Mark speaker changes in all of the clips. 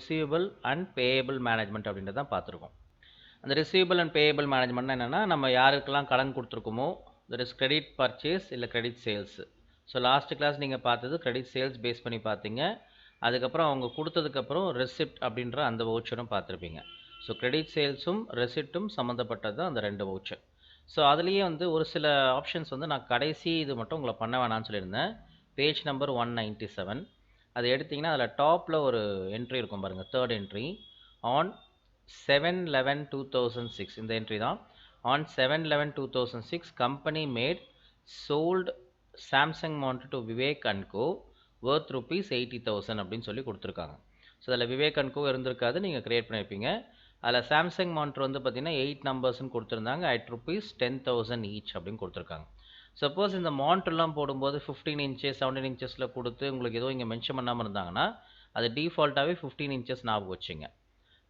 Speaker 1: Receivable and payable management அப்படின்றத பார்த்துருக்கோம். அந்த ரிசீவபிள் அண்ட் பேயபிள் மேனேஜ்மெண்ட்னா என்னென்னா, நம்ம யாருக்கெல்லாம் கடன் கொடுத்துருக்கோமோ, தட் இஸ் கிரெடிட் பர்ச்சேஸ் இல்லை credit sales. So last class நீங்கள் பார்த்தது கிரெடிட் சேல்ஸ் பேஸ் பண்ணி பார்த்தீங்க. அதுக்கப்புறம் அவங்க கொடுத்ததுக்கப்புறம் ரெசிப்ட் அப்படின்ற அந்த வவுச்சரும் பார்த்துருப்பீங்க. ஸோ கிரெடிட் சேல்ஸும் ரெசிப்ட்டும் சம்மந்தப்பட்டது தான் அந்த 2 வவுச்சர். ஸோ அதுலேயே வந்து ஒரு சில ஆப்ஷன்ஸ் வந்து நான் கடைசி இது மட்டும் உங்களை பண்ண வேணாம்னு சொல்லியிருந்தேன். பேஜ் நம்பர் 197 அது எடுத்திங்கன்னா அதில் டாப்பில் ஒரு என்ட்ரி இருக்கும் பாருங்கள், 3rd என்ட்ரி. ஆன் 7/11/2006 இந்த என்ட்ரி தான். On 7/11/2006 company made sold Samsung mount to Vivek and co worth ₹80,000 அப்படின்னு சொல்லி கொடுத்துருக்காங்க. ஸோ அதில் விவேக் அண்ட் கோ இருந்திருக்காது, நீங்கள் க்ரியேட் பண்ணியிருப்பீங்க. அதில் சாம்சங் மானிட்டர் வந்து பார்த்தீங்கன்னா 8 நம்பர்ஸ்ன்னு கொடுத்துருந்தாங்க. at ₹10,000 ஈச் அப்படின்னு கொடுத்துருக்காங்க. சப்போஸ் இந்த மானிட்டர்லாம் போடும்போது 15 inches 17 inchஸில் கொடுத்து உங்களுக்கு ஏதோ இங்கே மென்ஷன் பண்ணாமல் இருந்தாங்கன்னா அது டிஃபால்ட்டாகவே 15 inches ஞாபகம் வச்சுங்க.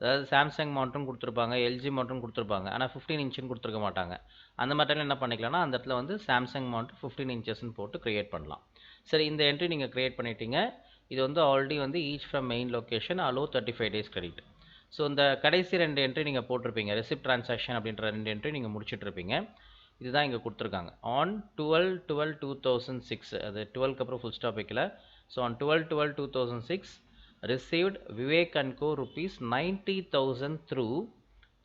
Speaker 1: அதாவது சாம்சங் மானிட்டரும் கொடுத்துருப்பாங்க, எல்ஜி மானிட்டரும் கொடுத்துருப்பாங்க, ஆனால் 15 inchன்னு கொடுத்துருக்க மாட்டாங்க. அந்த மாதிரி என்ன பண்ணிக்கலாம்னா அந்த இடத்துல வந்து சாம்சங் மானிட்டர் 15 inchஸ்ன்னு போட்டு க்ரியேட் பண்ணலாம். சரி, இந்த என்ட்ரி நீங்கள் க்ரியேட் பண்ணிட்டீங்க. இது வந்து ஆல்ரெடி வந்து each from main location allow 35 days credit. So இந்த கடைசி 2 என்ட்ரி நீங்கள் போட்டிருப்பீங்க, ரெசிப்ட் ட்ரான்சாக்ஷன் அப்படின்ற 2 என்ட்ரி நீங்கள் முடிச்சுட்ருப்பீங்க. இதுதான் இங்கே கொடுத்துருக்காங்க. ஆன் 12/12/2006 அது 12க்கு அப்புறம் ஃபுல் ஸ்டாப் வைக்கல. So on 12/12/2006 received Vivek & Co ₹90,000 through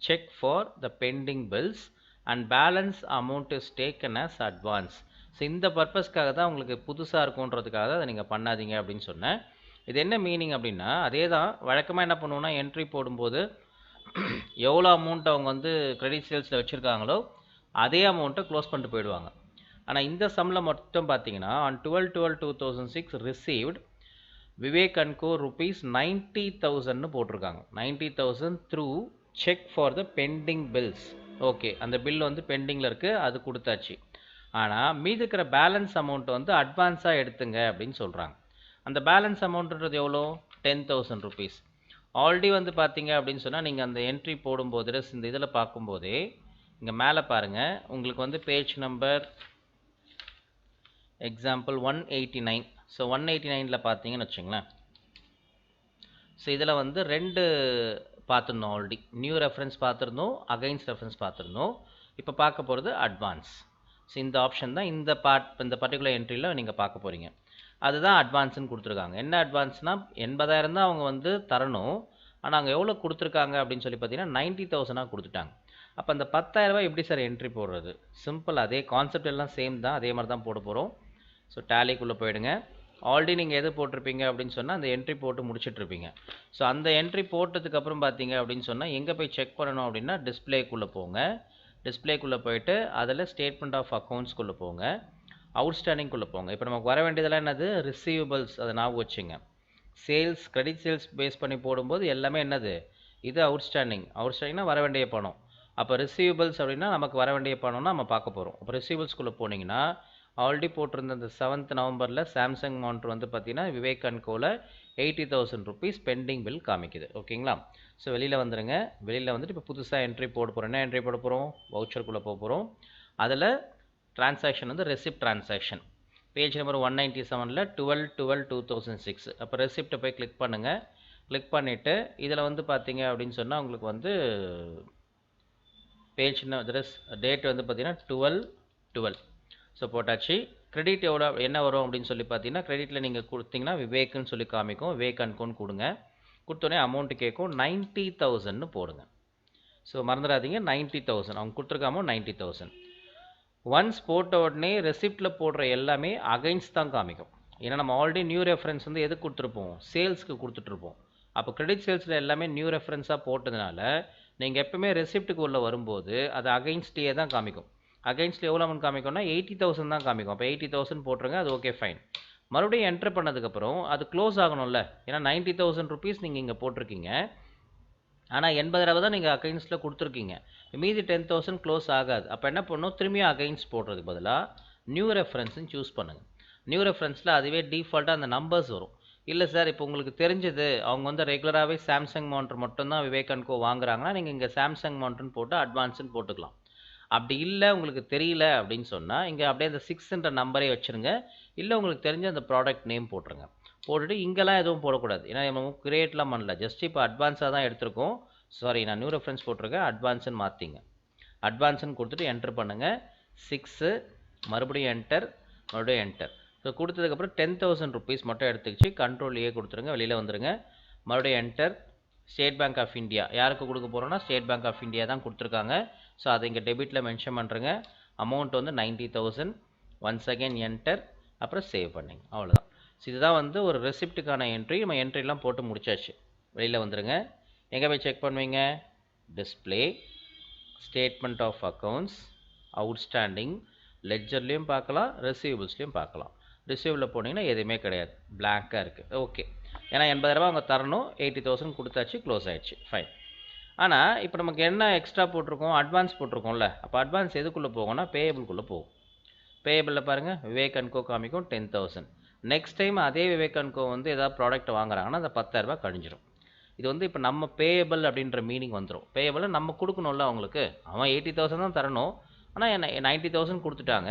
Speaker 1: check for the pending bills and balance amount is taken as advance. So இந்த பர்பஸ்க்காக தான் உங்களுக்கு புதுசாக இருக்குன்றதுக்காக அதை நீங்கள் பண்ணாதீங்க அப்படின்னு சொன்னேன். இது என்ன மீனிங் அப்படின்னா, அதே தான் வழக்கமாக என்ன பண்ணுவோன்னா என்ட்ரி போடும்போது எவ்வளோ அமௌண்ட் அவங்க வந்து கிரெடிட் சேல்ஸில் வச்சுருக்காங்களோ அதே அமௌண்ட்டை க்ளோஸ் பண்ணிட்டு போயிடுவாங்க. ஆனால் இந்த சம்மில் மட்டும் பார்த்தீங்கன்னா on 12/12/2006 received Vivek and co ₹90,000ன்னு போட்டிருக்காங்க. 90,000 through cheque for the pending bills. Okay, அந்த பில் வந்து பெண்டிங்கில் இருக்குது, அது கொடுத்தாச்சு. ஆனால் மீதி இருக்கிற பேலன்ஸ் அமௌண்ட் வந்து அட்வான்ஸாக எடுத்துங்க அப்படின்னு சொல்கிறாங்க. அந்த பேலன்ஸ் அமௌண்ட்ன்றது எவ்வளோ? ₹10,000. ஆல்ரெடி வந்து பார்த்தீங்க அப்படின்னு சொன்னால் நீங்கள் அந்த என்ட்ரி போடும்போது இந்த இதில் பார்க்கும்போதே இங்கே மேலே பாருங்கள், உங்களுக்கு வந்து பேஜ் நம்பர் எக்ஸாம்பிள் 189. ஸோ 189ல் பார்த்தீங்கன்னு வச்சுங்களேன். ஸோ இதில் வந்து 2 பார்த்துருந்தோம் ஆல்ரெடி. நியூ ரெஃபரன்ஸ் பார்த்துருந்தோம், அகைன்ஸ்ட் ரெஃபரன்ஸ் பார்த்துருந்தோம். இப்போ பார்க்க போகிறது அட்வான்ஸ். ஸோ இந்த ஆப்ஷன் தான் இந்த பர்டிகுலர் என்ட்ரியில் நீங்கள் பார்க்க போகிறீங்க. அதுதான் அட்வான்ஸ்ன்னு கொடுத்துருக்காங்க. என்ன அட்வான்ஸ்னால் 80,000 தான் அவங்க வந்து தரணும். ஆனால் அங்கே எவ்வளோ கொடுத்துருக்காங்க அப்படின்னு சொல்லி பார்த்தீங்கன்னா 90,000 கொடுத்துட்டாங்க. அப்போ அந்த 10,000 எப்படி சார் என்ட்ரி போடுறது? சிம்பிள், அதே கான்செப்ட் எல்லாம் சேம் தான், அதே மாதிரி தான் போட போகிறோம். ஸோ டேலிக்குள்ளே போயிடுங்க. ஆல்ரெடி நீங்கள் எது போட்டிருப்பீங்க அப்படின்னு சொன்னால் அந்த என்ட்ரி போட்டு முடிச்சுட்ருப்பீங்க. ஸோ அந்த என்ட்ரி போட்டதுக்கப்புறம் பார்த்தீங்க அப்படின்னு சொன்னால் எங்கே போய் செக் பண்ணணும் அப்படின்னா டிஸ்பிளேக்குள்ளே போங்க. டிஸ்பிளேக்குள்ளே போயிட்டு அதில் ஸ்டேட்மெண்ட் ஆஃப் அக்கௌண்ட்ஸ்குள்ளே போங்க, அவுட்ஸ்டாண்டிங்குள்ளே போங்க. இப்போ நமக்கு வர வேண்டியதெல்லாம் என்னது? ரிசீவபிள்ஸ். அதை ஞாபகம் வச்சுங்க. சேல்ஸ் கிரெடிட் சேல்ஸ் பேஸ் பண்ணி போடும்போது எல்லாமே என்னது? இது அவுட்ஸ்டாண்டிங். அவுட்ஸ்டாண்டிங்னா வர வேண்டிய பணம். அப்போ ரிசீவபிள்ஸ் அப்படின்னா நமக்கு வர வேண்டிய பணம்னா நம்ம பார்க்க போகிறோம். அப்போ ரிசீவபிள்ஸ்குள்ளே போனீங்கன்னா ஆல்ரெடி போட்டிருந்த அந்த 7th நவம்பரில் சாம்சங் மானிட்டர் வந்து பார்த்தீங்கன்னா விவேக் அண்ட் கோவில் ₹80,000 பெண்டிங் பில் காமிக்குது. ஓகேங்களா? ஸோ வெளியில் வந்துடுங்க. வெளியில் வந்துட்டு இப்போ புதுசாக என்ட்ரி போட போகிறோம். என்ன என்ட்ரி போட போகிறோம்? வவுச்சருக்குள்ளே போக போகிறோம். அதில் டிரான்சாக்ஷன் வந்து ரெசிப்ட் டிரான்சாக்ஷன். பேஜ் நம்பர் 197ல் 12/12/2006. அப்போ ரெசிப்டை போய் கிளிக் பண்ணுங்கள். கிளிக் பண்ணிவிட்டு இதில் வந்து பார்த்தீங்க அப்படின்னு சொன்னால் உங்களுக்கு வந்து பேஜ் டேட் வந்து பார்த்தீங்கன்னா 12/12. ஸோ போட்டாச்சு. கிரெடிட் எவ்வளோ என்ன வரும் அப்படின்னு சொல்லி பார்த்தீங்கன்னா கிரெடிட்டில் நீங்கள் கொடுத்தீங்கன்னா விவேக்குன்னு சொல்லி காமிக்கும். விவேக் அண்ட் கோன்னு கொடுங்க. கொடுத்தோடனே அமௌண்ட்டு கேட்கும். 90,000ன்னு போடுங்க. ஸோ மறந்துடாதீங்க, 90,000 அவங்க கொடுத்துருக்க அமௌண்ட் 90,000. ஒன்ஸ் போட்ட உடனே ரெசிப்டில் போடுற எல்லாமே அகைன்ஸ்ட் தான் காமிக்கும். ஏன்னா நம்ம ஆல்ரெடி நியூ ரெஃபரன்ஸ் வந்து எதுக்கு கொடுத்துருப்போம்? சேல்ஸ்க்கு கொடுத்துட்ருப்போம். அப்போ கிரெடிட் சேல்ஸில் எல்லாமே நியூ ரெஃபரன்ஸாக போட்டதுனால நீங்கள் எப்பவுமே ரெசிப்ட்டுக்கு உள்ளே வரும்போது அது அகைன்ஸ்டே தான் காமிக்கும். அகைன்ஸ்ட் எவ்வளோ அமௌண்ட் காமிக்கும்னா 80,000 தான் காமிக்கும். அப்போ 80,000 போட்டுருங்க, அது ஓகே ஃபைன். மறுபடியும் என்ட்ரு பண்ணதுக்கப்புறம் அது க்ளோஸ் ஆகணும்ல. ஏன்னா ₹90,000 நீங்கள் இங்கே போட்டிருக்கீங்க. ஆனால் 80,000 தான் நீங்கள் அகைன்ஸ்ட்டில் கொடுத்துருக்கீங்க. மீதி 10,000 க்ளோஸ் ஆகாது. அப்போ என்ன பண்ணணும்? திரும்பியும் அகைன்ஸ்ட் போடுறதுக்கு பதிலாக நியூ ரெஃபரன்ஸ்ன்னு சூஸ் பண்ணுங்கள். நியூ ரெஃபரன்ஸில் அதுவே டிஃபால்ட்டாக அந்த நம்பர்ஸ் வரும். இல்லை சார், இப்போ உங்களுக்கு தெரிஞ்சது அவங்க வந்து ரெகுலராகவே சாம்சங் மானிட்டர் மட்டும்தான் விவேக் அண்ட் கோ வாங்குறாங்கன்னா நீங்கள் இங்கே சாம்சங் மானிட்டர்னு போட்டு அட்வான்ஸ்ன்னு போட்டுக்கலாம். அப்படி இல்லை உங்களுக்கு தெரியல அப்படின்னு சொன்னால் இங்கே அப்படியே அந்த 6ன்ற நம்பரே வச்சுருங்க. இல்லை உங்களுக்கு தெரிஞ்ச அந்த ப்ராடக்ட் நேம் போட்டுருங்க. போட்டுட்டு இங்கெல்லாம் எதுவும் போடக்கூடாது. ஏன்னா நம்ம கிரியேட்லாம் பண்ணல. ஜஸ்ட் இப்போ அட்வான்ஸாக தான் எடுத்திருக்கோம். சாரி, நான் நியூ ரெஃபரன்ஸ் போட்டிருக்கேன். அட்வான்ஸ்ன்னு மாற்றிங்க. அட்வான்ஸ்ன்னு கொடுத்துட்டு என்டர் பண்ணுங்கள். 6 மறுபடியும் என்டர், மறுபடியும் என்டர். ஸோ கொடுத்ததுக்கப்புறம் 10,000 ருபீஸ் மட்டும் எடுத்துக்கிச்சு. கண்ட்ரோல் ஏ கொடுத்துருங்க, வெளியில் வந்துடுங்க. மறுபடியும் enter. State Bank of India யாருக்கு கொடுக்க போகிறோன்னா ஸ்டேட் பேங்க் ஆஃப் இந்தியா தான் கொடுத்துருக்காங்க. ஸோ அதை இங்கே டெபிட்டில் மென்ஷன் பண்ணுறேங்க. அமௌண்ட் வந்து 90,000. ஒன்ஸ் அகெயின் என்டர், அப்புறம் சேவ் பண்ணிங்க. அவ்வளோதான். ஸோ இதுதான் வந்து ஒரு ரெசிப்ட்டுக்கான என்ட்ரி. நம்ம என்ட்ரிலாம் போட்டு முடிச்சாச்சு. வெளியில் வந்துடுங்க. எங்கே போய் செக் பண்ணுவீங்க? Display, statement of accounts, outstanding, லெட்ஜர்லேயும் பார்க்கலாம், ரிசீவபிள்ஸ்லேயும் பார்க்கலாம். ரிசீவில் போனீங்கன்னா எதுவுமே கிடையாது, பிளாங்காக இருக்குது. ஓகே, ஏன்னா 80,000 அவங்க தரணும். 80,000 கொடுத்தாச்சு, க்ளோஸ் ஆகிடுச்சு, ஃபைன். ஆனால் இப்போ நமக்கு என்ன எக்ஸ்ட்ரா போட்டிருக்கோம்? அட்வான்ஸ் போட்டிருக்கோம்ல. அப்போ அட்வான்ஸ் எதுக்குள்ளே போகும்னா பேயபிள்குள்ளே போகும். பேயபிளில் பாருங்கள், விவேக் அண்ட் கோ காமிக்கும் 10,000. நெக்ஸ்ட் டைம் அதே விவேக் அண்ட் கோ வந்து ஏதாவது ப்ராடக்ட் வாங்குறாங்கன்னா அந்த 10,000 கழிஞ்சிரும். இது வந்து இப்போ நம்ம பேயபிள் அப்படின்ற மீனிங் வந்துடும். பேயபிளை நம்ம கொடுக்கணும்ல அவங்களுக்கு. அவன் 80,000 தான் தரணும், ஆனால் என்ன 90,000 கொடுத்துட்டாங்க.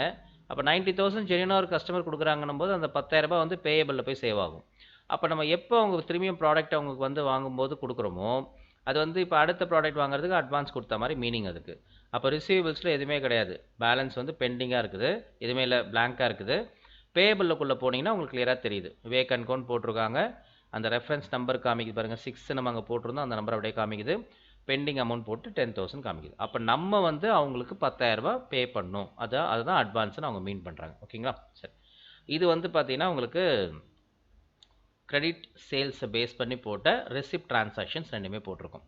Speaker 1: அப்போ 90,000 ஜென்யூனாக ஒரு கஸ்டமர் கொடுக்குறாங்கன்னும் போது அந்த 10,000 வந்து பேயபிளில் போய் சேவ் ஆகும். அப்போ நம்ம எப்போ அவங்க திரும்பியும் ப்ராடக்ட் அவங்களுக்கு வந்து வாங்கும்போது கொடுக்குறோமோ அது வந்து இப்போ அடுத்த ப்ராடக்ட் வாங்குறதுக்கு அட்வான்ஸ் கொடுத்த மாதிரி மீனிங் அதுக்கு. அப்போ ரிசீவபிள்ஸில் எதுவுமே கிடையாது, பேலன்ஸ் வந்து பெண்டிங்காக இருக்குது, எதுவுமே இல்லை, பிளாங்காக இருக்குது. பேயபிளுக்குள்ளே போனீங்கன்னா உங்களுக்கு கிளியராக தெரியுது. விவேக் அண்ட் கோன்னு போட்டிருக்காங்க. அந்த ரெஃபரன்ஸ் நம்பர் காமிக்குது பாருங்கள், 6 நம்ம அங்கே போட்டிருந்தோம், அந்த நம்பர் அப்படியே காமிக்குது. பெண்டிங் அமௌண்ட் போட்டு 10,000 காமிக்குது. அப்போ நம்ம வந்து அவங்களுக்கு 10,000 பே பண்ணணும். அதுதான் அட்வான்ஸ்னு அவங்க மீன் பண்ணுறாங்க. ஓகேங்களா? சரி, இது வந்து பார்த்தீங்கன்னா உங்களுக்கு கிரெடிட் சேல்ஸை பேஸ் பண்ணி போட்ட ரெசிப்ட் டிரான்சாக்ஷன்ஸ் ரெண்டுமே போட்டிருக்கோம்.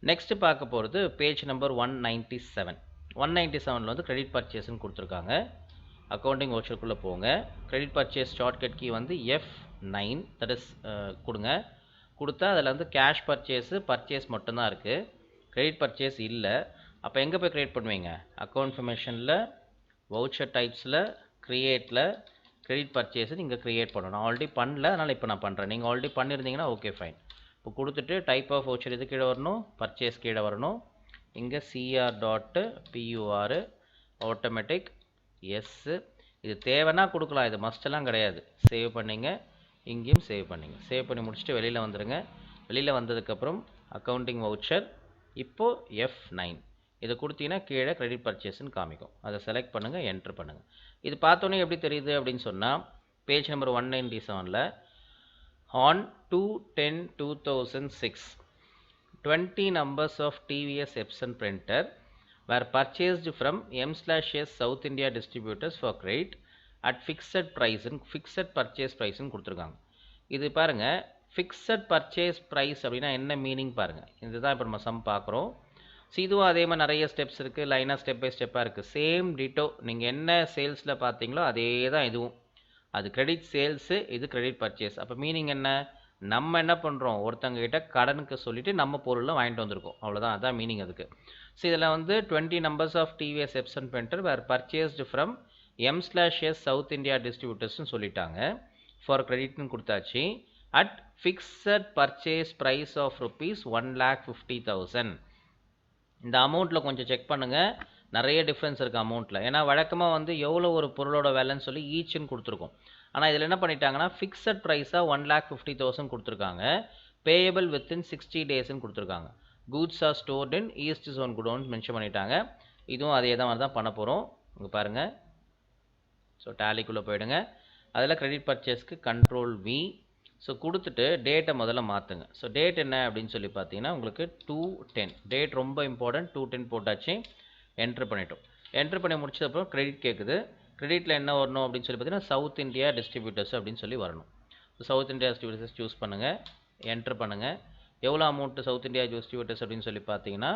Speaker 1: நெக்ஸ்ட்டு பார்க்க போகிறது பேஜ் நம்பர் 197. 197 வந்து கிரெடிட் பர்ச்சேஸ்ன்னு கொடுத்துருக்காங்க. அக்கௌண்டிங் வவுச்சருக்குள்ளே போங்க. கிரெடிட் பர்ச்சேஸ் ஷார்ட்கட் கீ வந்து F9 தட் இஸ் கொடுங்க. கொடுத்தா அதில் வந்து கேஷ் பர்ச்சேஸ் மட்டும்தான் இருக்குது, கிரெடிட் பர்ச்சேஸ் இல்லை. அப்போ எங்கே போய் க்ரியேட் பண்ணுவீங்க? அக்கௌண்ட் இன்ஃபர்மேஷனில், வவுச்சர் டைப்ஸில், க்ரியேட்டில் கிரெடிட் பர்ச்சேஸ் இங்கே க்ரியேட் பண்ணணும். நான் ஆல்ரெடி பண்ணல, அதனால் இப்போ நான் பண்ணுறேன். நீங்கள் ஆல்ரெடி பண்ணியிருந்தீங்கன்னா ஓகே ஃபைன். இப்போ கொடுத்துட்டு டைப் ஆஃப் வவுச்சர் இது கீழே வரணும், பர்ச்சேஸ் கீழே வரணும். இங்கே CR.PUR ஆட்டோமேட்டிக் எஸ். இது தேவைன்னா கொடுக்கலாம், இது மஸ்டெல்லாம் கிடையாது. சேவ் பண்ணிங்க, இங்கேயும் சேவ் பண்ணிங்க. சேவ் பண்ணி முடிச்சுட்டு வெளியில் வந்துடுங்க. வெளியில் வந்ததுக்கப்புறம் அக்கௌண்டிங் வவுச்சர், இப்போது F9 இதை கொடுத்தீங்கன்னா கீழே கிரெடிட் பர்ச்சேஸ்ன்னு காமிக்கும். அதை செலக்ட் பண்ணுங்கள், என்ட்ரு பண்ணுங்கள். இது பார்த்தோன்னே எப்படி தெரியுது அப்படின்னு சொன்னால் page number 197ல் on 2/10/2006 20 numbers of TVS Epson printer were purchased from M/S South India distributors for credit at fixed price and fixed purchase price கொடுத்துருக்காங்க. இது பாருங்கள், ஃபிக்ஸட் பர்ச்சேஸ் ப்ரைஸ் அப்படின்னா என்ன மீனிங் பாருங்கள். இதுதான் இப்போ நம்ம சம் பார்க்குறோம். ஸோ இதுவும் அதே மாதிரி நிறைய ஸ்டெப்ஸ் இருக்குது, லைனாக ஸ்டெப் பை ஸ்டெப்பாக இருக்குது. சேம் டிட்டோ நீங்கள் என்ன சேல்ஸில் பார்த்தீங்களோ அதே தான் இதுவும். அது கிரெடிட் சேல்ஸு, இது கிரெடிட் பர்ச்சேஸ். அப்போ மீனிங் என்ன? நம்ம என்ன பண்ணுறோம், ஒருத்தங்ககிட்ட கடனுக்கு சொல்லிவிட்டு நம்ம பொருளை வாங்கிட்டு வந்திருக்கோம், அவ்வளோதான். அதான் மீனிங் அதுக்கு. ஸோ இதில் வந்து 20 numbers of TVS Epson printer were purchased from M/S South India distributors சொல்லிட்டாங்க. ஃபார் கிரெடிட்னு கொடுத்தாச்சு. At fixed purchase price of rupees 1,50,000. இந்த அமௌண்ட்டில் கொஞ்சம் செக் பண்ணுங்கள், நிறைய டிஃப்ரென்ஸ் இருக்குது அமௌண்ட்டில். ஏன்னா வழக்கமாக வந்து எவ்வளோ ஒரு பொருளோட வேலைன்னு சொல்லி ஈச்சுன்னு கொடுத்துருக்கோம். ஆனால் இதில் என்ன பண்ணிட்டாங்கன்னா ஃபிக்ஸட் ப்ரைஸாக 1,50,000 கொடுத்துருக்காங்க. பேயபிள் வித்தின் 60 daysன்னு கொடுத்துருக்காங்க. Goods are stored in east zone godown mention பண்ணிட்டாங்க. இதுவும் அதே தான் மாதிரி தான் பண்ண போகிறோம். இங்கே பாருங்கள். ஸோ டேலிக்குள்ளே போயிடுங்க. அதில் கிரெடிட் பர்ச்சேஸ்க்கு Ctrl+V. ஸோ கொடுத்துட்டு டேட்டை முதல்ல மாற்றுங்க. ஸோ டேட் என்ன அப்படின்னு சொல்லி பார்த்தீங்கன்னா உங்களுக்கு 2/10 டேட் ரொம்ப இம்பார்ட்டன்ட். 2/10 போட்டாச்சு, என்ட்ரு பண்ணிட்டோம். என்ட்ரு பண்ணி முடிச்சதுக்கப்புறம் கிரெடிட் கேட்குது. கிரெடிட்டில் என்ன வரணும் அப்படின்னு சொல்லி பார்த்தீங்கன்னா சவுத் இந்தியா டிஸ்ட்ரிபியூட்டர்ஸ் அப்படின்னு சொல்லி வரணும். So south India distributors choose பண்ணுங்கள், என்ட்ரு பண்ணுங்கள். எவ்வளோ அமௌண்ட்டு சவுத் இந்தியா டிஸ்ட்ரிபியூட்டர்ஸ் அப்படின்னு சொல்லி பார்த்தீங்கன்னா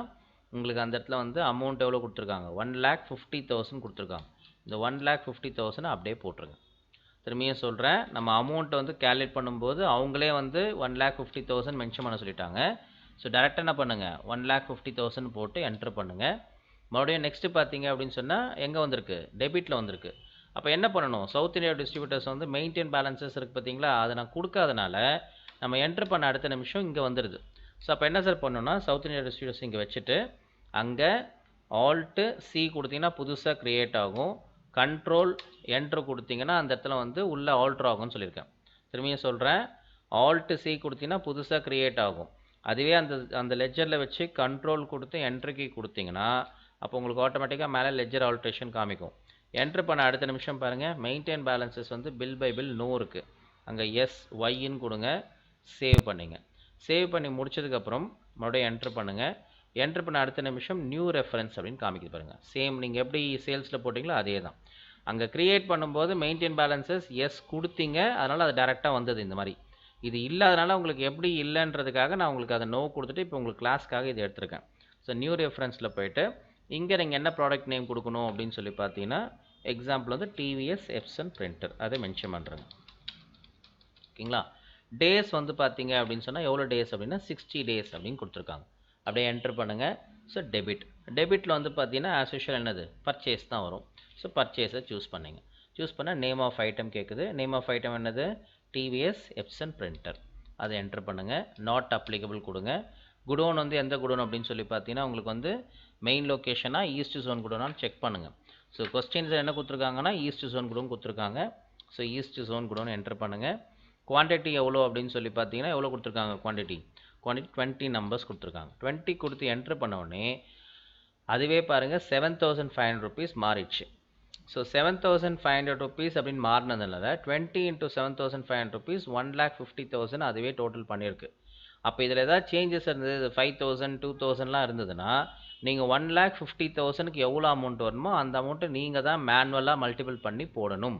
Speaker 1: உங்களுக்கு அந்த இடத்துல வந்து அமௌண்ட் எவ்வளோ கொடுத்துருக்காங்க, 1,50,000 கொடுத்துருக்காங்க. இந்த 1,50,000 அப்படியே போட்டுருங்க. திரும்பியும் சொல்கிறேன், நம்ம அமௌண்ட்டை வந்து கேல்குலேட் பண்ணும்போது அவங்களே வந்து 1,50,000 மென்ஷன் பண்ண சொல்லிட்டாங்க. ஸோ டேரெக்டாக என்ன பண்ணுங்கள், 1,50,000 போட்டு என்ட்ரு பண்ணுங்கள். மறுபடியும் நெக்ஸ்ட்டு பார்த்தீங்க அப்படின்னு சொன்னால் எங்கே வந்திருக்கு, டெபிட்டில் வந்திருக்கு. அப்போ என்ன பண்ணணும், சவுத் இந்தியா டிஸ்ட்ரிபியூட்டர்ஸ் வந்து மெயின்டைன் பேலன்சஸ் இருக்குது பார்த்தீங்களா, அதை நான் கொடுக்காதனால நம்ம என்ட்ரு பண்ண அடுத்த நிமிஷம் இங்கே வந்துடுது. ஸோ அப்போ என்ன சார் பண்ணணும்னா சவுத் இந்தியா டிஸ்ட்ரிபியூட்டர்ஸ் இங்கே வச்சுட்டு அங்கே Alt+C கொடுத்தீங்கன்னா புதுசாக க்ரியேட் ஆகும். Ctrl+Enter கொடுத்தீங்கன்னா அந்த இடத்துல வந்து உள்ள ஆல்ட்ரு ஆகும்னு சொல்லியிருக்கேன். திரும்பியும் சொல்கிறேன், ஆல்ட் சி கொடுத்தீங்கன்னா புதுசாக க்ரியேட் ஆகும். அதுவே அந்த லெஜரில் வச்சு கண்ட்ரோல் கொடுத்து என்ட்ரு கீ கொடுத்தீங்கன்னா அப்போ உங்களுக்கு ஆட்டோமேட்டிக்காக மேலே லெஜர் ஆல்ட்ரேஷன் காமிக்கும். என்ட்ரு பண்ண அடுத்த நிமிஷம் பாருங்கள், மெயின்டைன் பேலன்சஸ் வந்து பில் பை பில் நோ இருக்குது. அங்கே எஸ் ஒய்ன்னு கொடுங்க, சேவ் பண்ணிங்க. சேவ் பண்ணி முடிச்சதுக்கப்புறம் மறுபடியும் என்ட்ரு பண்ணுங்கள். என்ட்ரு பண்ண அடுத்த நிமிஷம் நியூ ரெஃபரன்ஸ் அப்படின்னு காமிக்குது பாருங்கள். சேம் நீங்கள் எப்படி சேல்ஸில் போட்டிங்களோ அதே தான். அங்கே க்ரியேட் பண்ணும்போது மெயின்டைன் பேலன்சஸ் எஸ் கொடுத்தீங்க, அதனால் அது டேரெக்டாக வந்தது இந்த மாதிரி. இது இல்லாதனால உங்களுக்கு எப்படி இல்லைன்றதுக்காக நான் உங்களுக்கு அதை நோ கொடுத்துட்டு இப்போ உங்களுக்கு கிளாஸ்க்காக இதை எடுத்திருக்கேன். ஸோ நியூ ரெஃபரன்ஸில் போய்ட்டு இங்கே நீங்கள் என்ன ப்ராடக்ட் நேம் கொடுக்கணும் அப்படின்னு சொல்லி பார்த்தீங்கன்னா எக்ஸாம்பிள் வந்து டிவிஎஸ் எப்சன் பிரிண்டர் அதை மென்ஷன் பண்ணுறேங்க. ஓகேங்களா? டேஸ் வந்து பார்த்தீங்க அப்படின்னு சொன்னால் எவ்வளோ டேஸ் அப்படின்னா 60 டேஸ் அப்படின்னு கொடுத்துருக்காங்க. அப்படியே என்ட்ரு பண்ணுங்கள். ஸோ டெபிட்டில் வந்து பார்த்தீங்கன்னா ஆஸ் யூஷுவல் என்னது பர்ச்சேஸ் தான் வரும். ஸோ பர்ச்சேஸை சூஸ் பண்ணிங்க. சூஸ் பண்ணால் நேம் ஆஃப் ஐட்டம் கேட்குது. நேம் ஆஃப் ஐட்டம் என்னது டிவிஎஸ் எப்சன் பிரிண்டர். அதை என்ட்ரு பண்ணுங்கள். நாட் அப்ளிகபிள் கொடுங்க. குடோன் வந்து எந்த குடோன் அப்படின்னு சொல்லி பார்த்தீங்கன்னா உங்களுக்கு வந்து மெயின் லொக்கேஷனாக ஈஸ்ட் ஜோன் குடோனான்னு செக் பண்ணுங்கள். ஸோ கொஸ்டின்ஸில் என்ன கொடுத்துருக்காங்கன்னா ஈஸ்ட் ஜோன் குடோன் கொடுத்துருக்காங்க. So east zone godown entry பண்ணுங்கள். குவான்டிட்டி எவ்வளோ அப்படின்னு சொல்லி பார்த்தீங்கன்னா எவ்வளோ கொடுத்துருக்காங்க குவான்டிட்டி 20 நம்பர்ஸ் கொடுத்துருக்காங்க. 20 கொடுத்து என்ட்ரு பண்ண உடனே அதுவே பாருங்கள் 7500 rupees மாறிடுச்சு. ஸோ 7500 rupees அப்படின்னு மாறினதுனால 20 into 7500 rupees 1,50,000 அதுவே டோட்டல் பண்ணியிருக்கு. அப்போ இதில் ஏதாவது சேஞ்சஸ் இருந்தது 5,000 2,000லாம் இருந்ததுன்னா நீங்கள் 1,50,000க்கு எவ்வளோ அமௌண்ட் வரணுமோ அந்த அமௌண்ட்டை நீங்கள் தான் மேனுவலாக மல்டிபிள் பண்ணி போடணும்.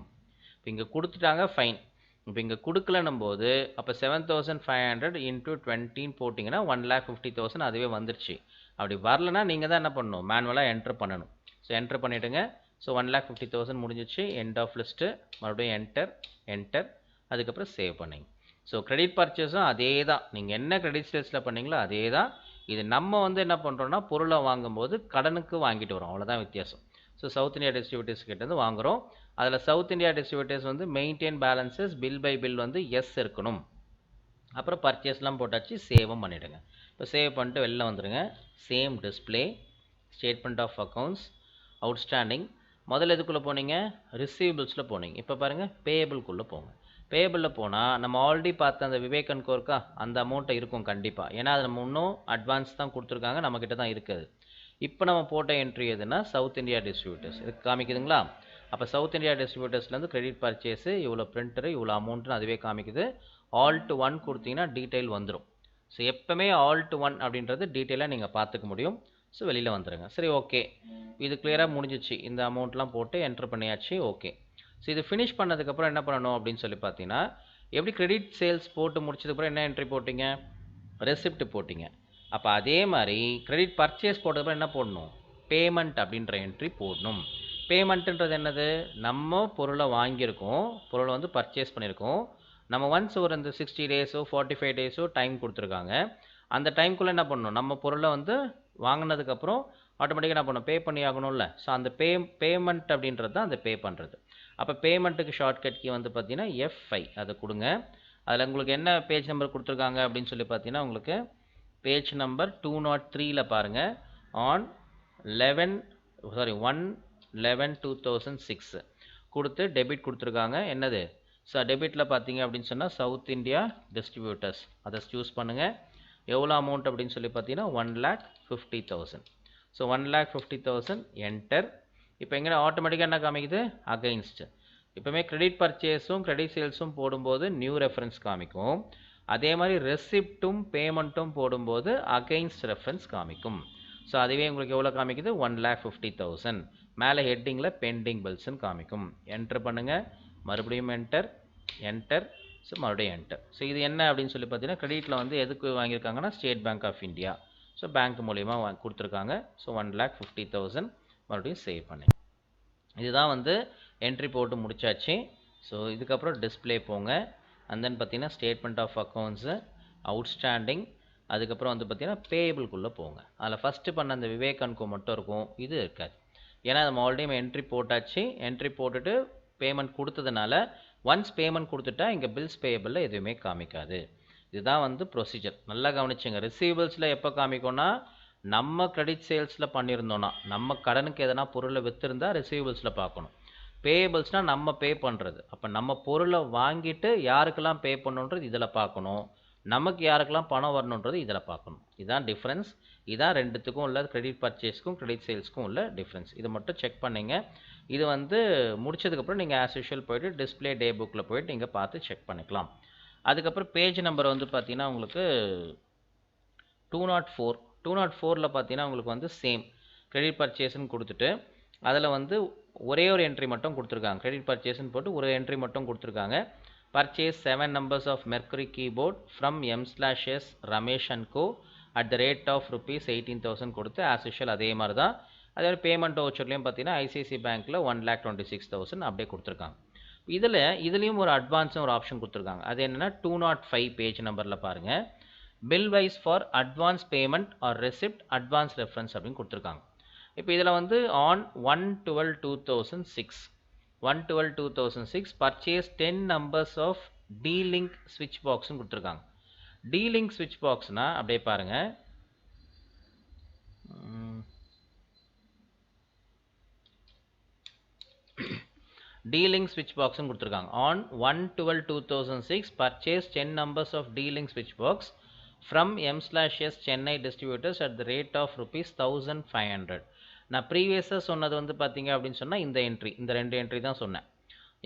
Speaker 1: இப்போ இங்கே கொடுத்துட்டாங்க ஃபைன். இப்போ இங்கே கொடுக்கலன்னும் போது அப்போ 7,500 into 20 போட்டிங்கன்னா 1,50,000 அதுவே வந்துருச்சு. அப்படி வரலன்னா நீங்கள் தான் என்ன பண்ணணும் மேனுவலாக என்ட்ரு பண்ணணும். ஸோ என்ட்ரு பண்ணிவிடுங்க. ஸோ 1,50,000 முடிஞ்சிச்சு. End of list. மறுபடியும் என்டர் அதுக்கப்புறம் சேவ் பண்ணிங்க. ஸோ கிரெடிட் பர்ச்சேஸும் அதே தான். நீங்கள் என்ன கிரெடிட் சேல்ஸில் பண்ணீங்களோ அதே தான். இது நம்ம வந்து என்ன பண்ணுறோன்னா பொருளை வாங்கும்போது கடனுக்கு வாங்கிட்டு வரோம், அவ்வளோதான் வித்தியாசம். ஸோ சவுத் இந்தியா டிஸ்ட்ரிபியூட்டர்ஸ் கிட்டேருந்து வாங்குகிறோம். அதில் சவுத் இந்தியா டிஸ்ட்ரிபியூட்டர்ஸ் வந்து maintain balances bill by bill வந்து எஸ் இருக்கணும். அப்புறம் பர்ச்சேஸ்லாம் போட்டாச்சு, சேவும் பண்ணிவிடுங்க. இப்போ சேவ் பண்ணிட்டு வெளில வந்துடுங்க. Same display, statement of accounts, outstanding. முதல்ல எதுக்குள்ளே போனீங்க ரிசீவபிள்ஸில் போனீங்க. இப்போ பாருங்கள் பேயபிள்குள்ளே போங்க. பேயபிளில் போனால் நம்ம ஆல்ரெடி பார்த்த அந்த விவேக் அண்ட் கோர்க்கா அந்த அமௌண்ட்டை இருக்கும் கண்டிப்பாக. ஏன்னா அது நம்ம இன்னும் அட்வான்ஸ் தான் கொடுத்துருக்காங்க, நம்மக்கிட்ட தான் இருக்குது. இப்போ நம்ம போட்ட என்ட்ரி எதுனா சவுத் இந்தியா டிஸ்ட்ரிபியூட்டர்ஸ் இது காமிக்குதுங்களா? அப்போ சவுத் இந்தியா டிஸ்ட்ரிபியூட்டர்ஸ்லேருந்து கிரெடிட் பர்ச்சேஸு இவ்வளோ பிரிண்டரு இவ்வளோ அமௌண்ட்டுன்னு அதுவே காமிக்குது. ஆல்ட் 1 கொடுத்தீங்கன்னா டீட்டெயில் வந்துடும். ஸோ எப்போவுமே ஆல்ட் 1 அப்படின்றது டீட்டெயிலாக நீங்கள் பார்த்துக்க முடியும். ஸோ வெளியில் வந்துடுங்க. சரி, ஓகே, இது கிளியராக முடிஞ்சிச்சு. இந்த அமௌண்ட்லாம் போட்டு என்ட்ரு பண்ணியாச்சு. ஓகே. ஸோ இது ஃபினிஷ் பண்ணதுக்கப்புறம் என்ன பண்ணணும் அப்படின்னு சொல்லி பார்த்தீங்கன்னா எப்படி கிரெடிட் சேல்ஸ் போட்டு முடிச்சதுக்கப்புறம் என்ன என்ட்ரி போட்டிங்க ரெசிப்ட் போட்டிங்க. அப்போ அதே மாதிரி கிரெடிட் பர்ச்சேஸ் போட்டதுக்கப்புறம் என்ன போடணும் பேமெண்ட் அப்படின்ற என்ட்ரி போடணும். பேமெண்ட்டுன்றது என்னது நம்ம பொருளை வாங்கியிருக்கோம், பொருளை வந்து பர்ச்சேஸ் பண்ணியிருக்கோம். நம்ம ஒன்ஸ் ஒரு இந்த 60 டேஸோ 45 டேஸோ டைம் கொடுத்துருக்காங்க. அந்த டைம்குள்ளே என்ன பண்ணணும் நம்ம பொருளை வந்து வாங்கினதுக்கப்புறம் ஆட்டோமேட்டிக்காக என்ன பண்ணணும் பே பண்ணி ஆகணும்ல. ஸோ அந்த பேமெண்ட் அப்படின்றது தான் அந்த பே பண்ணுறது. அப்போ பேமெண்ட்டுக்கு ஷார்ட்கட் கீ வந்து பார்த்தீங்கன்னா F5 அதை கொடுங்க. அதில் உங்களுக்கு என்ன பேஜ் நம்பர் கொடுத்துருக்காங்க அப்படின்னு சொல்லி பார்த்தீங்கன்னா உங்களுக்கு பேஜ் நம்பர் 203ல் பாருங்கள். ஆன் 1/11/2006 கொடுத்து டெபிட் கொடுத்துருக்காங்க. என்னது ஸோ டெபிட்டில் பார்த்தீங்க அப்படின்னு சொன்னால் சவுத் இந்தியா டிஸ்ட்ரிபியூட்டர்ஸ் அதை சூஸ் பண்ணுங்கள். எவ்வளோ அமௌண்ட் அப்படின்னு சொல்லி பார்த்தீங்கன்னா 1,50,000. So 1,50,000 enter. இப்போ எங்கே ஆட்டோமேட்டிக்காக என்ன காமிக்குது அகைன்ஸ்ட். இப்போமே கிரெடிட் பர்ச்சேஸும் கிரெடிட் சேல்ஸும் போடும்போது நியூ ரெஃபரன்ஸ் காமிக்கும். அதே மாதிரி ரெசிப்ட்டும் பேமெண்ட்டும் போடும்போது அகைன்ஸ்ட் ரெஃபரன்ஸ் காமிக்கும். ஸோ அதுவே உங்களுக்கு எவ்வளோ காமிக்குது 1,50,000. மேலே ஹெட்டிங்கில் பெண்டிங் பில்ஸ்ன்னு காமிக்கும். என்டர் பண்ணுங்கள். மறுபடியும் என்டர். ஸோ மறுபடியும் என்டர். ஸோ இது என்ன அப்படின்னு சொல்லி பார்த்தீங்கன்னா கிரெடிட்டில் வந்து எதுக்கு வாங்கியிருக்காங்கன்னா State Bank of India. So bank மூலிமா கொடுத்துருக்காங்க. ஸோ 1,50,000 மறுபடியும் சேவ் பண்ணி இதுதான் வந்து என்ட்ரி போட்டு முடிச்சாச்சு. ஸோ இதுக்கப்புறம் டிஸ்பிளே போங்க. அண்ட் தென் பார்த்தீங்கன்னா ஸ்டேட்மெண்ட் ஆஃப் அக்கௌண்ட்ஸு, அவுட்ஸ்டாண்டிங், அதுக்கப்புறம் வந்து பார்த்தீங்கன்னா பேயபிள்குள்ளே போங்க. அதில் ஃபஸ்ட்டு பண்ண அந்த விவேக் அண்ட் கோ மட்டும் இருக்கும், இது இருக்காது. ஏன்னா நம்ம ஆல்ரெடி என்ட்ரி போட்டாச்சு. என்ட்ரி போட்டுட்டு பேமெண்ட் கொடுத்ததுனால ஒன்ஸ் பேமெண்ட் கொடுத்துட்டா இங்கே பில்ஸ் பேயபிளில் எதுவுமே காமிக்காது. இதுதான் வந்து ப்ரொசீஜர். நல்லா கவனிச்சுங்க. ரிசீவபிள்ஸில் எப்போ காமிக்கும்னா நம்ம கிரெடிட் சேல்ஸில் பண்ணியிருந்தோன்னா நம்ம கடனுக்கு எதனா பொருளை விற்றுருந்தா ரிசீவபிள்ஸில் பார்க்கணும். பேயபிள்ஸ்னா நம்ம பே பண்ணுறது. அப்போ நம்ம பொருளை வாங்கிட்டு யாருக்கெல்லாம் பே பண்ணணுன்றது இதில் பார்க்கணும், நமக்கு யாருக்கெல்லாம் பணம் வரணுன்றது இதில் பார்க்கணும். இதுதான் டிஃப்ரென்ஸ். இதான் ரெண்டுத்துக்கும் உள்ள கிரெடிட் பர்ச்சேஸ்க்கும் கிரெடிட் சேல்ஸ்க்கும் உள்ள டிஃப்ரென்ஸ். இது மட்டும் செக் பண்ணிங்க. இது வந்து முடிச்சதுக்கப்புறம் நீங்கள் ஆஸ் யூஷுவல் போய்ட்டு டிஸ்பிளே டே புக்கில் போய்ட்டு நீங்கள் பார்த்து செக் பண்ணிக்கலாம். அதுக்கப்புறம் பேஜ் நம்பர் வந்து பார்த்தீங்கன்னா உங்களுக்கு 204 பார்த்தீங்கன்னா உங்களுக்கு வந்து சேம் கிரெடிட் பர்ச்சேஸ்ன்னு கொடுத்துட்டு அதில் வந்து ஒரே ஒரு என்ட்ரி மட்டும் கொடுத்துருக்காங்க. கிரெடிட் பர்ச்சேஸ்ன்னு போட்டு ஒரு என்ட்ரி மட்டும் கொடுத்துருக்காங்க. Purchase 7 numbers of Mercury keyboard from M/S Ramesh & Co at the rate of rupees 18,000 கொடுத்து ஆஸ் யூஷுவல் அதே மாதிரி தான். அதே மாதிரி பேமெண்ட் வவுச்சர்லையும் பார்த்தீங்கன்னா ஐசிஐசி பேங்க்கில் 1,26,000 அப்படியே கொடுத்துருக்காங்க. இதுலேயும் ஒரு அட்வான்ஸும் ஒரு ஆப்ஷன் கொடுத்துருக்காங்க. அது என்னென்னா 205 பேஜ் நம்பரில் பாருங்கள், bill wise for advance payment or receipt advance reference அப்படின்னு கொடுத்துருக்காங்க. இப்போ இதில் வந்து on 1/12/2006 purchase 10 numbers of D-Link switch boxன்னு கொடுத்துருக்காங்க. D-Link switch boxனா அப்படியே பாருங்கள், D-Link switch boxன்னு கொடுத்துருக்காங்க. On 1/12/2006 purchase 10 numbers of D-Link switch box from M/S Chennai distributors at the rate of rupees 1,500. நான் ப்ரீவியஸாக சொன்னது வந்து பார்த்தீங்க அப்படின்னு சொன்னால் இந்த ரெண்டு என்ட்ரி தான் சொன்னேன்.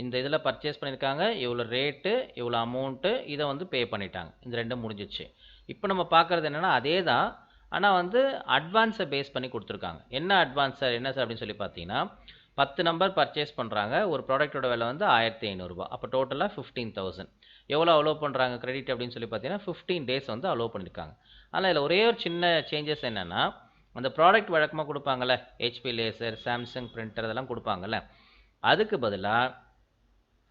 Speaker 1: இந்த இதில் பர்ச்சேஸ் பண்ணியிருக்காங்க, இவ்வளோ ரேட்டு, இவ்வளோ அமௌண்ட்டு, இதை வந்து பே பண்ணிட்டாங்க. இந்த ரெண்டும் முடிஞ்சிச்சு. இப்போ நம்ம பார்க்குறது என்னென்னா அதே தான், ஆனால் வந்து அட்வான்ஸை பேஸ் பண்ணி கொடுத்துருக்காங்க. என்ன அட்வான்ஸ் சார், என்ன சார் அப்படின்னு சொல்லி பார்த்தீங்கன்னா 10 நம்பர் பர்ச்சேஸ் பண்ணுறாங்க, ஒரு ப்ராடக்ட்டோட விலை வந்து 1,500 அப்போ டோட்டலாக 15,000. எவ்வளோ அலோவ் பண்ணுறாங்க கிரெடிட் அப்படின்னு சொல்லி பார்த்தீங்கன்னா 15 days வந்து அலோவ் பண்ணியிருக்காங்க. ஆனால் இதில் ஒரே ஒரு சின்ன சேஞ்சஸ் என்னென்னா, அந்த ப்ராடக்ட் வழக்கமாக கொடுப்பாங்கள்ல, ஹெச்பி லேசர், சாம்சங் பிரிண்டர் இதெல்லாம் கொடுப்பாங்கள்ல, அதுக்கு பதிலாக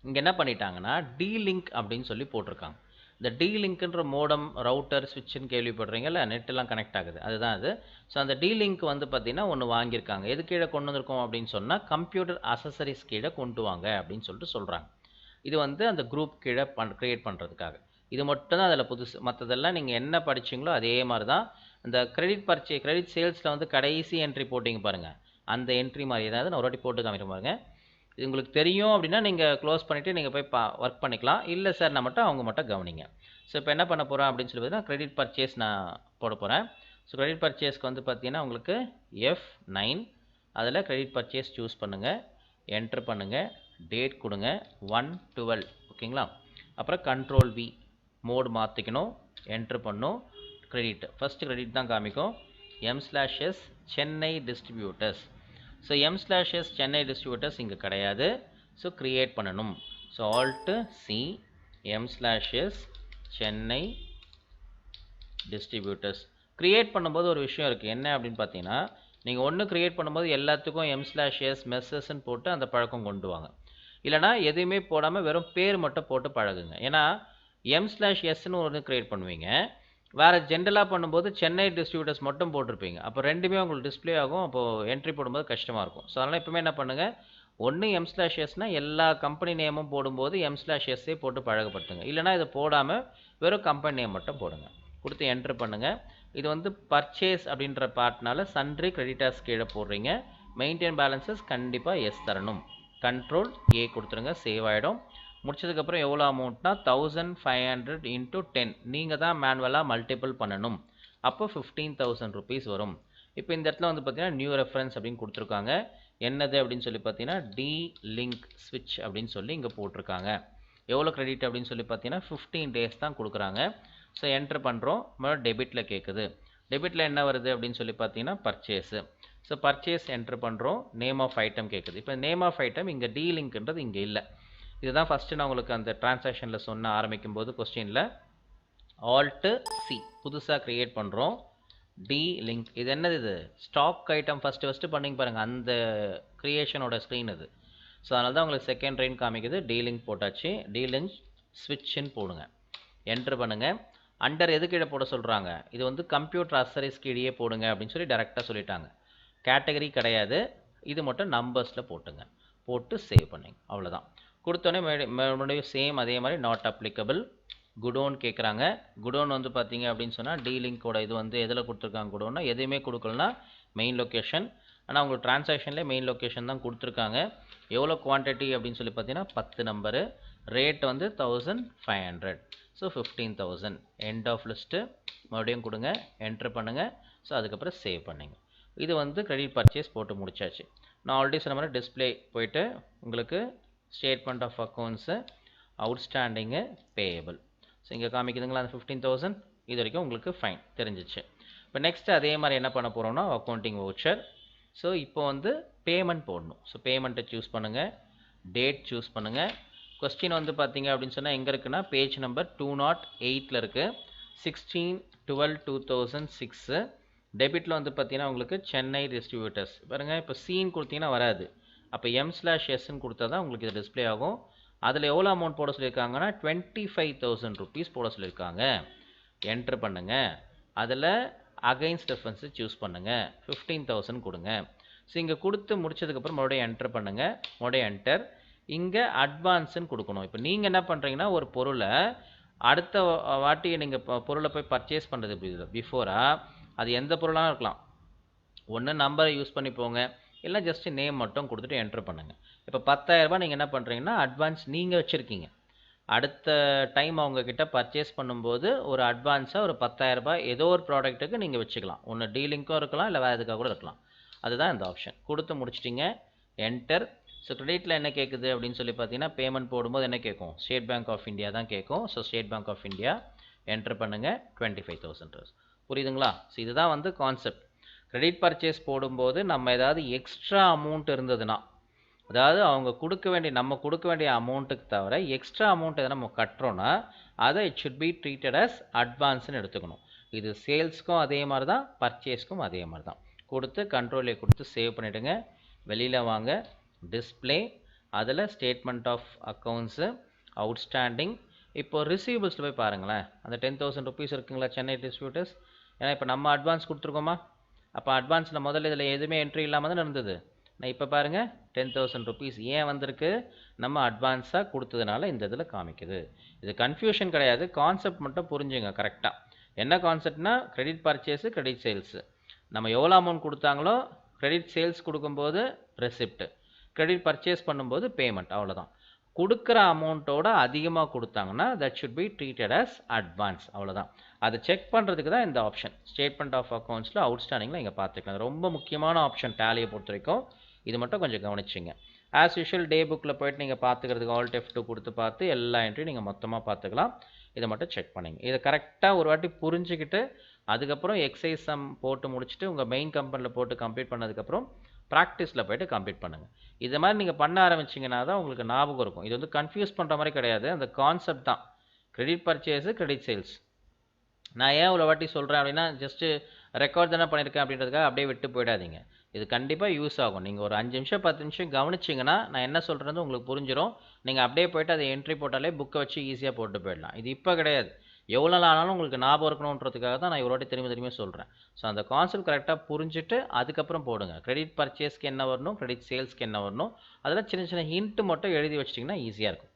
Speaker 1: இங்கே என்ன பண்ணிட்டாங்கன்னா D-Link அப்படின்னு சொல்லி போட்டிருக்காங்க. இந்த D-Linkன்ற மோடம், ரவுட்டர், ஸ்விட்சுன்னு கேள்விப்படுறீங்கல்ல, நெட்டெல்லாம் கனெக்ட் ஆகுது, அதுதான் அது. ஸோ அந்த D-Link வந்து பார்த்தீங்கன்னா ஒன்று வாங்கியிருக்காங்க. எது கீழே கொண்டு வந்திருக்கோம் அப்படின்னு சொன்னால் கம்ப்யூட்டர் அசசரிஸ் கீழே கொண்டு வாங்க அப்படின்னு சொல்லிட்டு சொல்கிறாங்க. இது வந்து அந்த குரூப் கீழே க்ரியேட் பண்ணுறதுக்காக. இது மட்டும் தான் அதில் புதுசு. மற்றதெல்லாம் நீங்கள் என்ன படிச்சிங்களோ அதே மாதிரி தான். இந்த கிரெடிட் சேல்ஸில் வந்து கடைசி என்ட்ரி போட்டிங்க பாருங்கள், அந்த என்ட்ரி மாதிரி ஏதாவது நான் ஒரு வாட்டி போட்டு காமிக்கிறேன் பாருங்கள். இது உங்களுக்கு தெரியும் அப்படின்னா நீங்கள் க்ளோஸ் பண்ணிவிட்டு நீங்கள் போய் ஒர்க் பண்ணிக்கலாம். இல்லை சார் நான் மட்டும் அவங்க மட்டும் கவனிங்க. ஸோ இப்போ என்ன பண்ண போகிறேன் அப்படின்னு சொல்லி பார்த்தீங்கன்னா கிரெடிட் பர்ச்சேஸ் நான் போட போகிறேன். ஸோ கிரெடிட் பர்ச்சேஸ்க்கு வந்து பார்த்தீங்கன்னா உங்களுக்கு F9 அதில் கிரெடிட் பர்ச்சேஸ் சூஸ் பண்ணுங்கள், என்ட்ரு பண்ணுங்கள், டேட் கொடுங்க 1/12 ஓகேங்களா. அப்புறம் Ctrl V மோடு மாற்றிக்கணும், என்ட்ரு பண்ணணும். கிரெடிட் ஃபஸ்ட்டு கிரெடிட் தான் காமிக்கும், M/S Chennai distributors. So M/S Chennai distributors இங்கே கிடையாது. ஸோ க்ரியேட் பண்ணணும். So Alt+C M/S Chennai distributors create பண்ணும்போது ஒரு விஷயம் இருக்குது. என்ன அப்படின்னு பார்த்தீங்கன்னா, நீங்கள் ஒன்று க்ரியேட் பண்ணும்போது எல்லாத்துக்கும் M/S மெஸ்ஸஸ்ன்னு போட்டு அந்த பழக்கம் கொண்டு வாங்க. இல்லைனா எதுவுமே போடாமல் வெறும் பேர் மட்டும் போட்டு பழகுங்க. ஏன்னா M/Sன்னு ஒன்று க்ரியேட் பண்ணுவீங்க, வேறு ஜென்ரலாக பண்ணும்போது சென்னை டிஸ்ட்ரிபியூட்டர்ஸ் மட்டும் போட்டிருப்பீங்க. அப்போ ரெண்டுமே உங்களுக்கு டிஸ்பிளே ஆகும், அப்போது என்ட்ரி போடும்போது கஷ்டமாக இருக்கும். ஸோ அதனால் எப்பவுமே என்ன பண்ணுங்கள், ஒன்று M/Sனால் எல்லா கம்பெனி நேமும் போடும்போது M/Sஸே போட்டு பழகப்படுத்துங்க. இல்லைனா இதை போடாமல் வெறும் கம்பெனி நேம் மட்டும் போடுங்க, கொடுத்து என்ட்ரு பண்ணுங்கள். இது வந்து பர்ச்சேஸ் அப்படின்ற பார்ட்னால சன்ட்ரி கிரெடிட்டர்ஸ் கீழே போடுறீங்க. மெயின்டைன் பேலன்சஸ் கண்டிப்பாக எஸ் தரணும். Ctrl A கொடுத்துருங்க, சேவ் ஆகிடும். முடிச்சதுக்கப்புறம் எவ்வளோ அமௌண்ட்னா 1,500 × 10 நீங்கள் தான் மேனுவலாக மல்டிபிள் பண்ணணும். அப்போ 15,000 rupees வரும். இப்போ இந்த இடத்துல வந்து பார்த்தீங்கன்னா நியூ ரெஃபரன்ஸ் அப்படின்னு கொடுத்துருக்காங்க. என்னது அப்படின்னு சொல்லி பார்த்தீங்கன்னா D-Link switch அப்படின்னு சொல்லி இங்கே போட்டிருக்காங்க. எவ்வளோ கிரெடிட் அப்படின்னு சொல்லி பார்த்தீங்கன்னா 15 days தான் கொடுக்குறாங்க. ஸோ என்ட்ரு பண்ணுறோம், டெபிட்டில் கேட்குது. டெபிட்டில் என்ன வருது அப்படின்னு சொல்லி பார்த்தீங்கன்னா பர்ச்சேஸு. ஸோ பர்ச்சேஸ் என்ட்ரு பண்ணுறோம், நேம் ஆஃப் ஐட்டம் கேட்குது. இப்போ நேம் ஆஃப் ஐட்டம் இங்கே D-Linkன்றது இங்கே இல்லை. இதுதான் ஃபஸ்ட்டு நான் உங்களுக்கு அந்த டிரான்சாக்ஷனில் சொன்ன ஆரம்பிக்கும் போது கொஸ்டினில் Alt+C புதுசாக க்ரியேட் பண்ணுறோம். D-Link இது என்னது, இது ஸ்டாக் ஐட்டம் ஃபஸ்ட்டு பண்ணிங்க பாருங்கள், அந்த க்ரியேஷனோட ஸ்க்ரீன் இது. ஸோ அதனால தான் உங்களுக்கு செகண்ட் லைன் காமிக்குது. D-Link போட்டாச்சு, D-Link ஸ்விட்ச்ன்னு போடுங்க, என்ட்ரு பண்ணுங்கள். அண்டர் எது கீழே போட சொல்கிறாங்க, இது வந்து கம்ப்யூட்டர் அசசரிஸ் கீழே போடுங்க அப்படின்னு சொல்லி டேரெக்டாக சொல்லிட்டாங்க. கேட்டகரி கிடையாது, இது மட்டும் நம்பர்ஸில் போட்டுங்க, போட்டு சேவ் பண்ணிங்க, அவ்வளோதான். கொடுத்தோன்னே மறுபடியும் சேம் அதே மாதிரி நாட் அப்ளிகபிள். குடோன் கேட்குறாங்க. குடோன் வந்து பார்த்தீங்க அப்படின்னு சொன்னால் D-Linkோட இது வந்து எதில் கொடுத்துருக்காங்க, குடோன்னா எதுவுமே கொடுக்கலனா மெயின் லொக்கேஷன். ஆனால் உங்களுக்கு டிரான்சாக்ஷன்லேயே மெயின் லொக்கேஷன் தான் கொடுத்துருக்காங்க. எவ்வளோ குவான்டிட்டி அப்படின்னு சொல்லி பார்த்தீங்கன்னா 10 நம்பரு, ரேட் வந்து 1500. ஸோ 15,000 எண்ட் ஆஃப் லிஸ்ட்டு மறுபடியும் கொடுங்க, என்ட்ரு பண்ணுங்கள். ஸோ அதுக்கப்புறம் சேவ் பண்ணுங்க. இது வந்து கிரெடிட் பர்ச்சேஸ் போட்டு முடிச்சாச்சு. நான் ஆல்ரெடி சொன்ன மாதிரி டிஸ்பிளே போயிட்டு உங்களுக்கு statement of accounts, outstanding, payable. So இங்கே காமிக்குதுங்களா அந்த 15,000, இது வரைக்கும் உங்களுக்கு ஃபைன் தெரிஞ்சிச்சு. இப்போ நெக்ஸ்ட் அதே மாதிரி என்ன பண்ண போகிறோம்னா அக்கௌண்டிங் வவுச்சர். ஸோ இப்போ வந்து பேமெண்ட் போடணும். ஸோ பேமெண்ட்டை சூஸ் பண்ணுங்கள், டேட் சூஸ் பண்ணுங்கள். கொஸ்டின் வந்து பார்த்தீங்க அப்படின்னு சொன்னால் எங்கே இருக்குன்னா பேஜ் நம்பர் 208 இருக்குது. 16/12/2006. டெபிட்டில் வந்து பார்த்தீங்கன்னா உங்களுக்கு சென்னை டிஸ்ட்ரிபியூட்டர்ஸ் பாருங்கள். இப்போ சீன் கொடுத்தீங்கன்னா வராது, அப்போ M/Sன்னு கொடுத்தா தான் உங்களுக்கு இது டிஸ்பிளே ஆகும். அதில் எவ்வளோ அமௌண்ட் போட சொல்லியிருக்காங்கன்னா 25,000 ருபீஸ் போட சொல்லியிருக்காங்க. என்ட்ரு பண்ணுங்கள். அதில் அகைன்ஸ்ட் ரெஃபரன்ஸு சூஸ் பண்ணுங்கள், 15,000 கொடுங்க. ஸோ இங்கே கொடுத்து முடிச்சதுக்கப்புறம் மறுபடியும் என்ட்ரு பண்ணுங்கள், மறுபடியும் என்டர். இங்கே அட்வான்ஸுன்னு கொடுக்கணும். இப்போ நீங்கள் என்ன பண்ணுறீங்கன்னா ஒரு பொருளை அடுத்த வாட்டி நீங்கள் பொருளை போய் பர்ச்சேஸ் பண்ணுறது பிஃபோராக அது எந்த பொருளாக இருக்கலாம், ஒன்று நம்பரை யூஸ் பண்ணி போங்க, இல்லை ஜஸ்ட்டு நேம் மட்டும் கொடுத்துட்டு என்ட்ரு பண்ணுங்கள். இப்போ 10,000 ரூபாய் நீங்கள் என்ன பண்ணுறீங்கன்னா அட்வான்ஸ் நீங்கள் வச்சுருக்கீங்க. அடுத்த டைம் அவங்கக்கிட்ட பர்ச்சேஸ் பண்ணும்போது ஒரு அட்வான்ஸாக ஒரு 10,000 ரூபாய் ஏதோ ஒரு ப்ராடக்ட்டுக்கு நீங்கள் வச்சுக்கலாம். ஒன்று டீலிங்க்கும் இருக்கலாம், இல்லை வேறு எதுக்காக கூட இருக்கலாம். அதுதான் இந்த ஆப்ஷன். கொடுத்து முடிச்சிட்டிங்க, என்டர். ஸோ கிரெடிட்டில் என்ன கேட்குது அப்படின்னு சொல்லி பார்த்தீங்கன்னா பேமெண்ட் போடும்போது என்ன கேட்கும், ஸ்டேட் பேங்க் ஆஃப் இந்தியா தான் கேட்கும். So State Bank of India entry பண்ணுங்கள், 25,000. புரியுதுங்களா? ஸோ இதுதான் வந்து கான்செப்ட். கிரெடிட் பர்ச்சேஸ் போடும்போது நம்ம ஏதாவது எக்ஸ்ட்ரா அமௌண்ட் இருந்ததுன்னா, அதாவது அவங்க நம்ம கொடுக்க வேண்டிய அமௌண்ட்டுக்கு தவிர எக்ஸ்ட்ரா அமௌண்ட் எதாவது நம்ம கட்டுறோன்னா அதை it should be treated as அட்வான்ஸ்னு எடுத்துக்கணும். இது சேல்ஸ்க்கும் அதே மாதிரி தான், பர்ச்சேஸ்க்கும் அதே மாதிரி தான். கொடுத்து கண்ட்ரோலே கொடுத்து சேவ் பண்ணிவிடுங்க. வெளியில் வாங்க, டிஸ்பிளே, அதில் ஸ்டேட்மெண்ட் ஆஃப் அக்கௌண்ட்ஸு, அவுட்ஸ்டாண்டிங். இப்போ ரிசீவபிள்ஸில் போய் பாருங்களேன், அந்த 10,000 ருபீஸ் இருக்குங்களா சென்னை டிஸ்ட்ரிபியூட்டர்ஸ். ஏன்னா இப்போ நம்ம அட்வான்ஸ் கொடுத்துருக்கோமா, அப்போ அட்வான்ஸில் முதல்ல இதில் எதுவுமே என்ட்ரி இல்லாமல் தான் இருந்தது. நான் இப்போ பாருங்கள் 10,000 ருபீஸ் ஏன் வந்திருக்கு, நம்ம அட்வான்ஸாக கொடுத்ததுனால இந்த இதில் காமிக்குது. இது கன்ஃபியூஷன் கிடையாது, கான்செப்ட் மட்டும் புரிஞ்சுங்க கரெக்டாக. என்ன கான்செப்ட்னா கிரெடிட் பர்ச்சேஸு, கிரெடிட் சேல்ஸு. நம்ம எவ்வளோ அமௌண்ட் கொடுத்தாங்களோ கிரெடிட் சேல்ஸ் கொடுக்கும்போது ரெசிப்ட், கிரெடிட் பர்ச்சேஸ் பண்ணும்போது பேமெண்ட், அவ்வளோதான். கொடுக்குற அமௌண்ட்டோட அதிகமாக கொடுத்தாங்கன்னா that should be treated as advance, அவ்வளோதான். அதை செக் பண்ணுறதுக்கு தான் இந்த ஆப்ஷன். ஸ்டேட்மெண்ட் ஆஃப் அக்கௌண்ட்ஸில் அவுட்ஸ்டாண்டிங்கில் இங்கே பார்த்துக்கலாம். ரொம்ப முக்கியமான ஆப்ஷன் டேலியை பொறுத்த வரைக்கும். இது மட்டும் கொஞ்சம் கவனிச்சிங்க. ஆஸ் யூஷுவல் டே புக்கில் போய்ட்டு நீங்கள் பார்த்துக்கிறதுக்கு Alt F2 கொடுத்து பார்த்து எல்லா என்ட்ரியும் நீங்கள் மொத்தமாக பார்த்துக்கலாம். இதை மட்டும் செக் பண்ணிங்க. இதை கரெக்டாக ஒரு வாட்டி புரிஞ்சுக்கிட்டு அதுக்கப்புறம் எக்ஸைஸ் சம் போட்டு முடிச்சுட்டு உங்கள் மெயின் கம்பெனியில் போட்டு கம்ப்ளீட் பண்ணதுக்கப்புறம் ப்ராக்டிஸில் போய்ட்டு கம்ப்ளீட் பண்ணுங்கள். இது மாதிரி நீங்கள் பண்ண ஆரம்பிச்சிங்கன்னா தான் உங்களுக்கு ஞாபகம் இருக்கும். இது வந்து கன்ஃபியூஸ் பண்ணுற மாதிரி கிடையாது, அந்த கான்செப்ட் தான். Credit purchase, credit sales. நான் ஏன் இவ்வளோ வாட்டி சொல்கிறேன் அப்படின்னா ஜஸ்ட்டு ரெக்கார்ட் தானே பண்ணியிருக்கேன் அப்படின்றதுக்காக அப்படியே விட்டு போயிடாதீங்க. இது கண்டிப்பாக யூஸ் ஆகும். நீங்கள் ஒரு 5 நிமிஷம் 10 நிமிஷம் கவனிச்சிங்கன்னா நான் என்ன சொல்கிறது உங்களுக்கு புரிஞ்சிடும். நீங்கள் அப்படியே போய்ட்டு அதை என்ட்ரி போட்டாலே புக்கை வச்சு ஈஸியாக போட்டு போயிடலாம். இது இப்போ கிடையாது, எவ்வளோ நாள் ஆனாலும் உங்களுக்கு ஞாபகம் இருக்கணுன்றதுக்காக தான் நான் இவ்வளோ வாட்டி திரும்ப சொல்கிறேன். ஸோ அந்த கான்செப்ட் கரெக்டாக புரிஞ்சுட்டு அதுக்கப்புறம் போடுங்க. கிரெடிட் பர்ச்சேஸ்க்கு என்ன வரணும், கிரெடிட் சேல்ஸ்க்கு என்ன வரணும், அதெல்லாம் சின்ன சின்ன ஹிண்ட்டு மட்டும் எழுதி வச்சிட்டிங்கன்னா ஈஸியாக இருக்கும்.